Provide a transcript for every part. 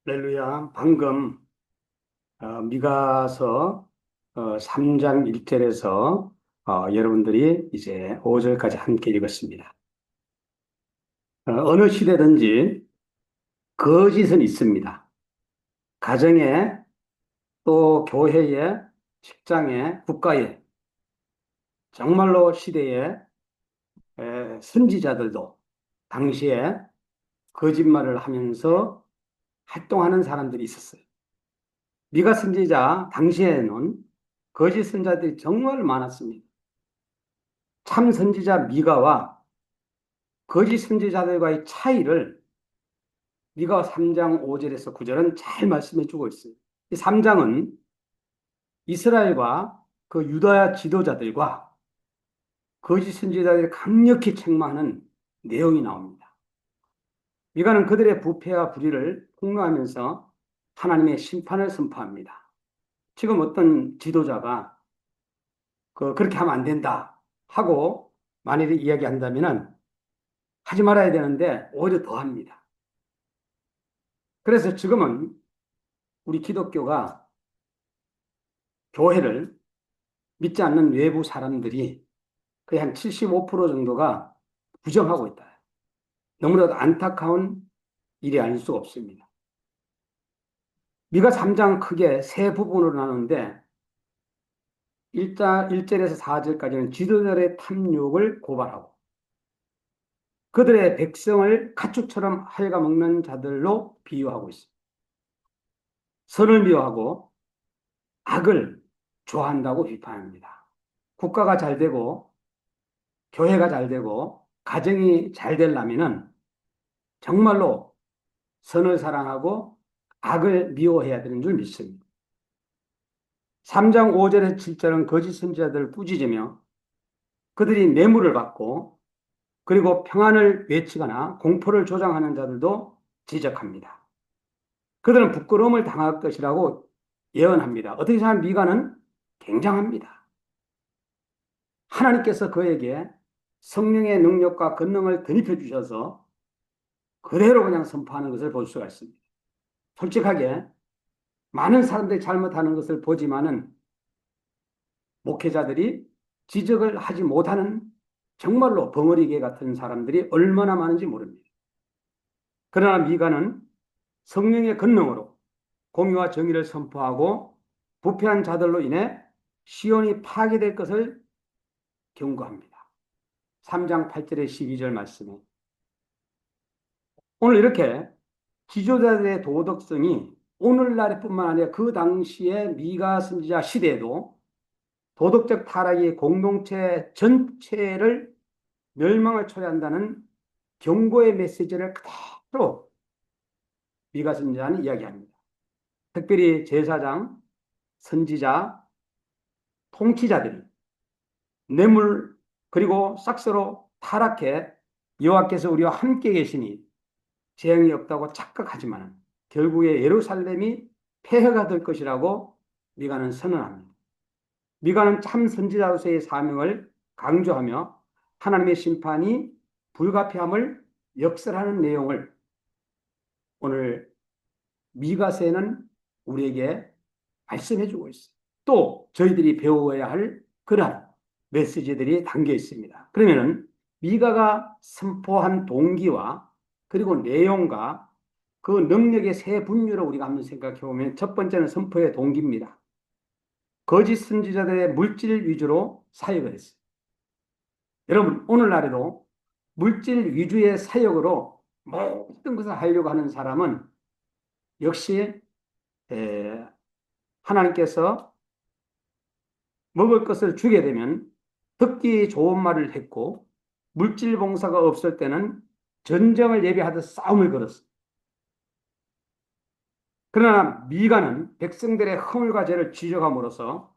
할렐루야. 방금 미가서 3장 1절에서 여러분들이 이제 5절까지 함께 읽었습니다. 어느 시대든지 거짓은 있습니다. 가정에, 또 교회에, 직장에, 국가에, 정말로 시대에 선지자들도 당시에 거짓말을 하면서 활동하는 사람들이 있었어요. 미가 선지자 당시에는 거짓 선자들이 정말 많았습니다. 참 선지자 미가와 거짓 선지자들과의 차이를 미가 3장 5절에서 9절은 잘 말씀해 주고 있어요. 이 3장은 이스라엘과 그 유다 지도자들과 거짓 선지자들이 강력히 책망하는 내용이 나옵니다. 미가는 그들의 부패와 불의를 폭로하면서 하나님의 심판을 선포합니다. 지금 어떤 지도자가 그렇게 하면 안 된다 하고 만일에 이야기한다면 하지 말아야 되는데 오히려 더 합니다. 그래서 지금은 우리 기독교가 교회를 믿지 않는 외부 사람들이 거의 한 75% 정도가 부정하고 있다. 너무나도 안타까운 일이 아닐 수가 없습니다. 미가 3장 크게 세 부분으로 나누는데 1절에서 4절까지는 지도자의 탐욕을 고발하고 그들의 백성을 가축처럼 갉아먹는 자들로 비유하고 있습니다. 선을 미워하고 악을 좋아한다고 비판합니다. 국가가 잘 되고 교회가 잘 되고 가정이 잘 되려면은 정말로 선을 사랑하고 악을 미워해야 되는 줄 믿습니다. 3장 5절에서 7절은 거짓 선지자들을 꾸짖으며 그들이 뇌물을 받고 그리고 평안을 외치거나 공포를 조장하는 자들도 지적합니다. 그들은 부끄러움을 당할 것이라고 예언합니다. 어떻게 생각하면 미가는 굉장합니다. 하나님께서 그에게 성령의 능력과 권능을 덧입혀 주셔서 그대로 그냥 선포하는 것을 볼 수가 있습니다. 솔직하게 많은 사람들이 잘못하는 것을 보지만은 목회자들이 지적을 하지 못하는 정말로 벙어리개 같은 사람들이 얼마나 많은지 모릅니다. 그러나 미가는 성령의 권능으로 공의와 정의를 선포하고 부패한 자들로 인해 시온이 파괴될 것을 경고합니다. 3장 8절에 12절 말씀에 오늘 이렇게 지도자들의 도덕성이 오늘날뿐만 아니라 그 당시에 미가 선지자 시대에도 도덕적 타락이 공동체 전체를 멸망을 초래한다는 경고의 메시지를 그대로 미가 선지자는 이야기합니다. 특별히 제사장, 선지자, 통치자들이 뇌물 그리고 싹스로 타락해 여호와께서 우리와 함께 계시니 재앙이 없다고 착각하지만 결국에 예루살렘이 폐허가 될 것이라고 미가는 선언합니다. 미가는 참 선지자로서의 사명을 강조하며 하나님의 심판이 불가피함을 역설하는 내용을 오늘 미가서에는 우리에게 말씀해 주고 있어요. 또 저희들이 배워야 할 그러한 메시지들이 담겨 있습니다. 그러면은 미가가 선포한 동기와 그리고 내용과 그 능력의 세 분류를 우리가 한번 생각해 보면 첫 번째는 선포의 동기입니다. 거짓 선지자들의 물질 위주로 사역을 했어요. 여러분 오늘날에도 물질 위주의 사역으로 모든 것을 하려고 하는 사람은 역시 하나님께서 먹을 것을 주게 되면 듣기 좋은 말을 했고 물질 봉사가 없을 때는 전쟁을 예비하듯 싸움을 걸었습니다. 그러나 미가는 백성들의 허물과 죄를 지적함으로써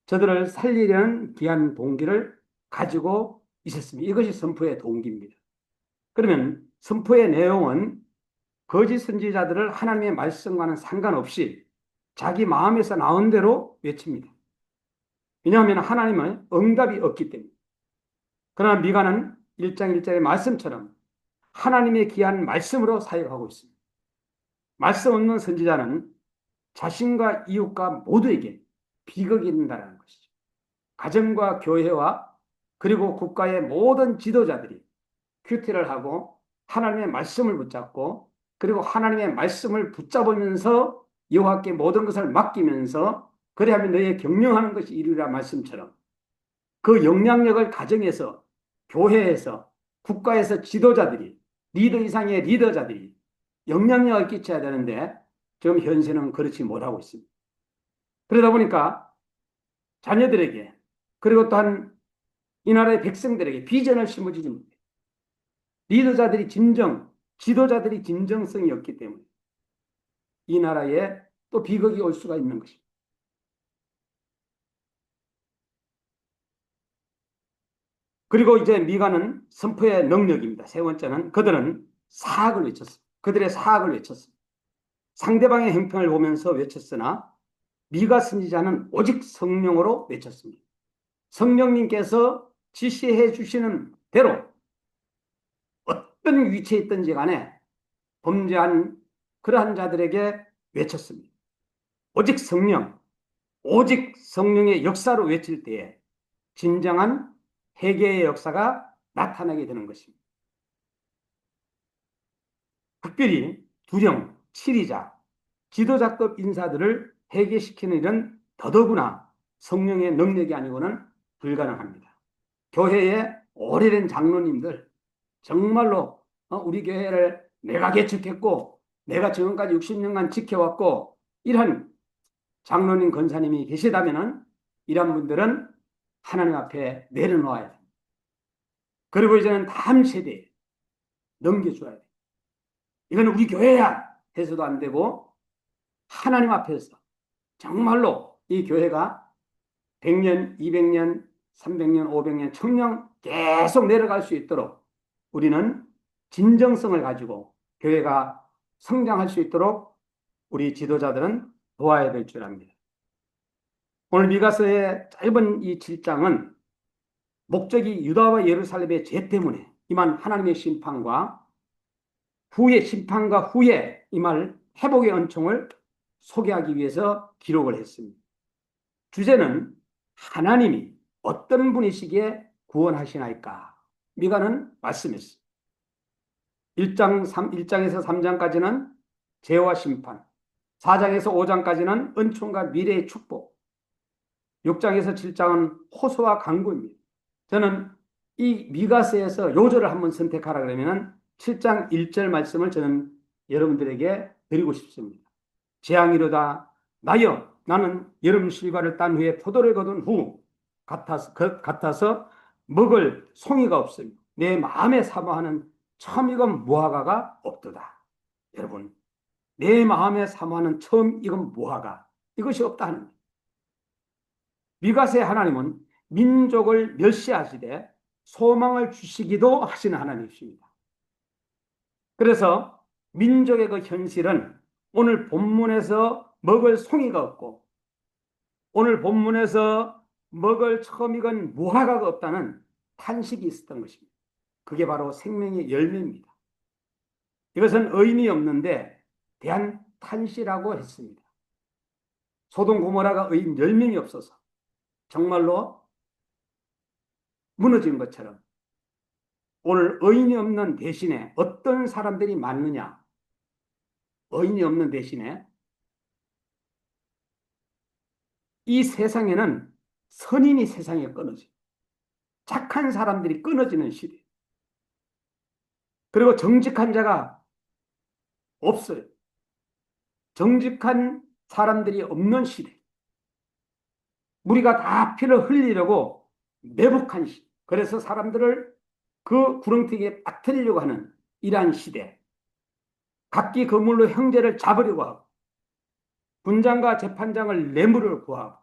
저들을 살리려는 귀한 동기를 가지고 있었습니다. 이것이 선포의 동기입니다. 그러면 선포의 내용은 거짓 선지자들을 하나님의 말씀과는 상관없이 자기 마음에서 나온 대로 외칩니다. 왜냐하면 하나님은 응답이 없기 때문에. 그러나 미가는 1장 1절의 말씀처럼 하나님의 귀한 말씀으로 사역하고 있습니다. 말씀 없는 선지자는 자신과 이웃과 모두에게 비극이 된다는 것이죠. 가정과 교회와 그리고 국가의 모든 지도자들이 큐티를 하고 하나님의 말씀을 붙잡고 그리고 하나님의 말씀을 붙잡으면서 여호와께 모든 것을 맡기면서 그래야면 너희의 경영하는 것이 이루리라 말씀처럼 그 영향력을 가정에서 교회에서 국가에서 지도자들이 리더 이상의 리더자들이 영향력을 끼쳐야 되는데 지금 현실은 그렇지 못하고 있습니다. 그러다 보니까 자녀들에게 그리고 또한 이 나라의 백성들에게 비전을 심어주지 못해요. 리더자들이 지도자들이 진정성이 없기 때문에 이 나라에 또 비극이 올 수가 있는 것입니다. 그리고 이제 미가는 선포의 능력입니다. 세 번째는 그들은 사악을 외쳤습니다. 그들의 사악을 외쳤습니다. 상대방의 형편을 보면서 외쳤으나 미가 선지자는 오직 성령으로 외쳤습니다. 성령님께서 지시해 주시는 대로 어떤 위치에 있든지 간에 범죄한 그러한 자들에게 외쳤습니다. 오직 성령, 오직 성령의 역사로 외칠 때에 진정한 회개의 역사가 나타나게 되는 것입니다. 특별히 두령, 치리자, 지도자급 인사들을 회개시키는 일은 더더구나 성령의 능력이 아니고는 불가능합니다. 교회의 오래된 장로님들 정말로 우리 교회를 내가 개척했고 내가 지금까지 60년간 지켜왔고 이런 장로님 권사님이 계시다면은 이런 분들은 하나님 앞에 내려놓아야 됩니다. 그리고 이제는 다음 세대에 넘겨줘야 돼요. 이건 우리 교회야 해서도 안 되고 하나님 앞에서 정말로 이 교회가 100년, 200년, 300년, 500년, 1000년 계속 내려갈 수 있도록 우리는 진정성을 가지고 교회가 성장할 수 있도록 우리 지도자들은 도와야 될 줄 압니다. 오늘 미가서의 짧은 이 7장은 목적이 유다와 예루살렘의 죄 때문에 임한 하나님의 심판과 후에 임할 회복의 은총을 소개하기 위해서 기록을 했습니다. 주제는 하나님이 어떤 분이시기에 구원하시나이까? 미가는 말씀했습니다. 1장에서 3장까지는 죄와 심판, 4장에서 5장까지는 은총과 미래의 축복, 6장에서 7장은 호소와 강구입니다. 저는 이 미가서에서 요절을 한번 선택하라 그러면 7장 1절 말씀을 저는 여러분들에게 드리고 싶습니다. 재앙이로다 나여 나는 여름 실과를 딴 후에 포도를 거둔 후 같아서 먹을 송이가 없으며 내 마음에 사모하는 처음 익은 무화과가 없도다. 여러분 내 마음에 사모하는 처음 익은 무화과 이것이 없다는 거예요. 미가서의 하나님은 민족을 멸시하시되 소망을 주시기도 하시는 하나님이십니다. 그래서 민족의 그 현실은 오늘 본문에서 먹을 송이가 없고 오늘 본문에서 먹을 처음 익은 무화과가 없다는 탄식이 있었던 것입니다. 그게 바로 생명의 열매입니다. 이것은 의미 없는데 대한 탄시라고 했습니다. 소돔 고모라가 열명이 없어서 정말로 무너진 것처럼 오늘 의인이 없는 대신에 어떤 사람들이 많느냐? 의인이 없는 대신에 이 세상에는 선인이 세상에 끊어져요. 착한 사람들이 끊어지는 시대. 그리고 정직한 자가 없어요. 정직한 사람들이 없는 시대. 우리가 다 피를 흘리려고 매복한 시대. 그래서 사람들을 그 구렁텅이에 빠뜨리려고 하는 이러한 시대. 각기 그물로 형제를 잡으려고 하고 군장과 재판장을 뇌물을 구하고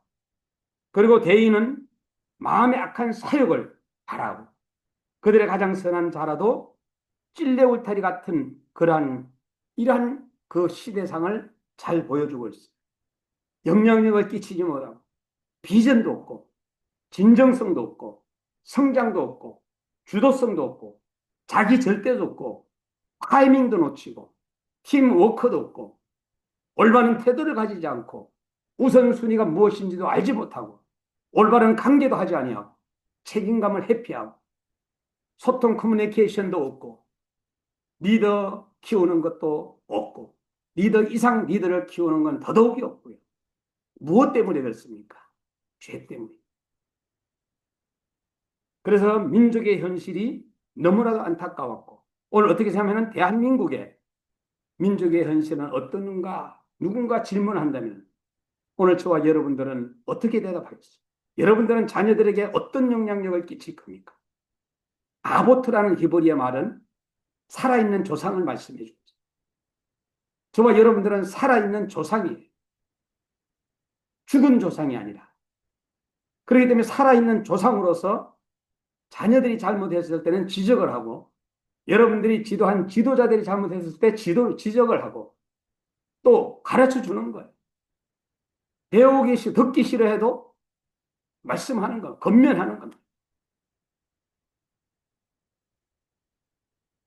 그리고 대인은 마음의 악한 사욕을 바라고 그들의 가장 선한 자라도 찔레 울타리 같은 이러한 그 시대상을 잘 보여주고 있어요. 영향력을 끼치지 못하고 비전도 없고 진정성도 없고 성장도 없고 주도성도 없고 자기 절대도 없고 타이밍도 놓치고 팀워크도 없고 올바른 태도를 가지지 않고 우선순위가 무엇인지도 알지 못하고 올바른 관계도 하지 아니하고 책임감을 회피하고 소통 커뮤니케이션도 없고 리더 키우는 것도 없고 리더 이상 리더를 키우는 건 더더욱이 없고요. 무엇 때문에 그렇습니까? 죄 때문에. 그래서 민족의 현실이 너무나도 안타까웠고 오늘 어떻게 생각하면 대한민국의 민족의 현실은 어떤가 누군가 질문한다면 오늘 저와 여러분들은 어떻게 대답하겠어요? 여러분들은 자녀들에게 어떤 영향력을 끼칠 겁니까? 아보트라는 히브리어 말은 살아있는 조상을 말씀해 줍니다. 저와 여러분들은 살아있는 조상이에요. 죽은 조상이 아니라. 그렇기 때문에 살아있는 조상으로서 자녀들이 잘못했을 때는 지적을 하고 여러분들이 지도한 지도자들이 잘못했을 때 지적을 하고 또 가르쳐 주는 거예요. 듣기 싫어해도 말씀하는 거, 건면하는 겁니다.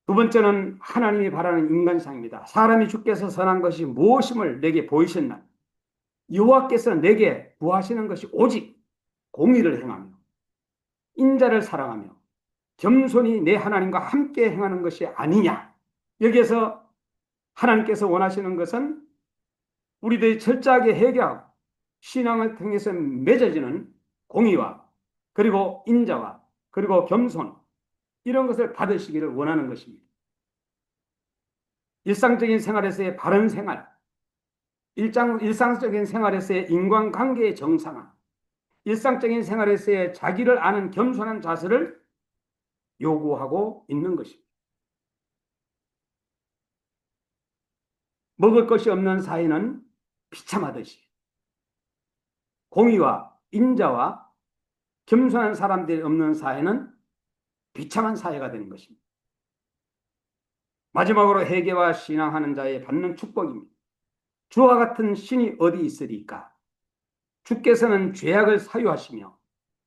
두 번째는 하나님이 바라는 인간상입니다. 사람이 주께서 선한 것이 무엇임을 내게 보이셨나? 여호와께서 내게 구하시는 것이 오직 공의를 행하며 인자를 사랑하며 겸손히 내 하나님과 함께 행하는 것이 아니냐. 여기에서 하나님께서 원하시는 것은 우리들이 철저하게 회개하고 신앙을 통해서 맺어지는 공의와 그리고 인자와 그리고 겸손 이런 것을 받으시기를 원하는 것입니다. 일상적인 생활에서의 바른 생활, 일상적인 생활에서의 인간관계의 정상화, 일상적인 생활에서의 자기를 아는 겸손한 자세를 요구하고 있는 것입니다. 먹을 것이 없는 사회는 비참하듯이 공의와 인자와 겸손한 사람들이 없는 사회는 비참한 사회가 되는 것입니다. 마지막으로 회개와 신앙하는 자의 받는 축복입니다. 주와 같은 신이 어디 있으리까? 주께서는 죄악을 사유하시며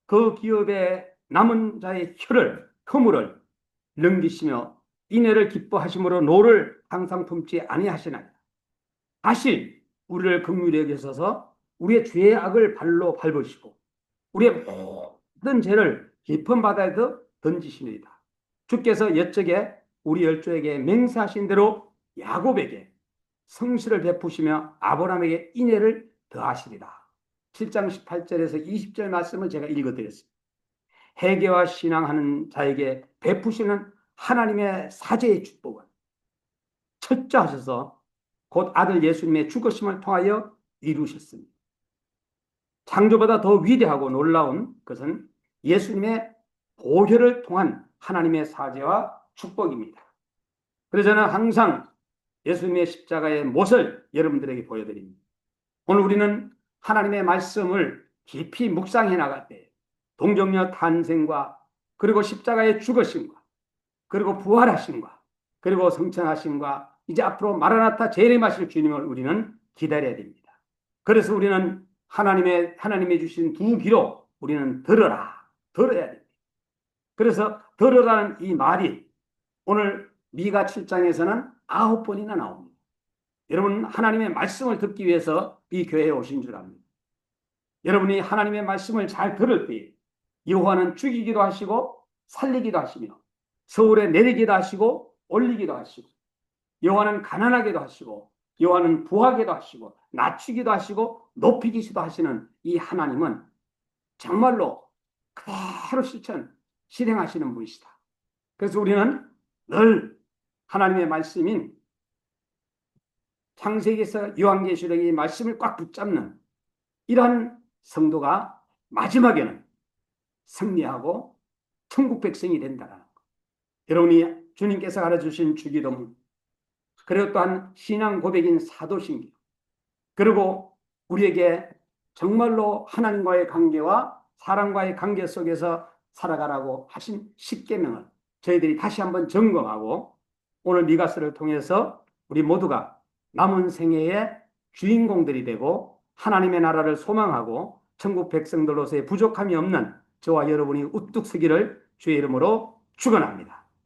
그 기업에 남은 자의 허물을 넘기시며 인애를 기뻐하심으로 노를 항상 품지 아니하시나이다. 다시 우리를 긍휼히 여기셔서 우리의 죄악을 발로 밟으시고 우리의 모든 죄를 깊은 바다에 던지시리이다. 주께서 옛적에 우리 열조에게 맹세하신 대로 야곱에게 성실을 베푸시며 아브라함에게 인애를 더하시리라. 7장 18절에서 20절 말씀을 제가 읽어드렸습니다. 회개와 신앙하는 자에게 베푸시는 하나님의 사죄의 축복을 철저하셔서 곧 아들 예수님의 죽으심을 통하여 이루셨습니다. 창조보다 더 위대하고 놀라운 것은 예수님의 보혈을 통한 하나님의 사죄와 축복입니다. 그래서 저는 항상 예수님의 십자가의 못을 여러분들에게 보여드립니다. 오늘 우리는 하나님의 말씀을 깊이 묵상해 나갈 때 동정녀 탄생과 그리고 십자가의 죽으심과 그리고 부활하심과 그리고 성천하심과 이제 앞으로 마라나타 재림하실 주님을 우리는 기다려야 됩니다. 그래서 우리는 하나님이 주신 두 귀로 우리는 들어야 됩니다. 그래서 들으라는 이 말이 오늘 미가 7장에서는 9번이나 나옵니다. 여러분 하나님의 말씀을 듣기 위해서 이 교회에 오신 줄 압니다. 여러분이 하나님의 말씀을 잘 들을 때 여호와는 죽이기도 하시고 살리기도 하시며 서울에 내리기도 하시고 올리기도 하시고 여호와는 가난하게도 하시고 여호와는 부하게도 하시고 낮추기도 하시고 높이기도 하시는 이 하나님은 정말로 그대로 실행하시는 분이시다. 그래서 우리는 늘 하나님의 말씀인 창세기에서 요한계시록의 말씀을 꽉 붙잡는 이러한 성도가 마지막에는 승리하고 천국 백성이 된다는 것. 여러분이 주님께서 가르쳐주신 주기도문 그리고 또한 신앙 고백인 사도신경 그리고 우리에게 정말로 하나님과의 관계와 사람과의 관계 속에서 살아가라고 하신 십계명을 저희들이 다시 한번 점검하고 오늘 미가서를 통해서 우리 모두가 남은 생애의 주인공들이 되고 하나님의 나라를 소망하고 천국 백성들로서의 부족함이 없는 저와 여러분이 우뚝 서기를 주의 이름으로 축원합니다.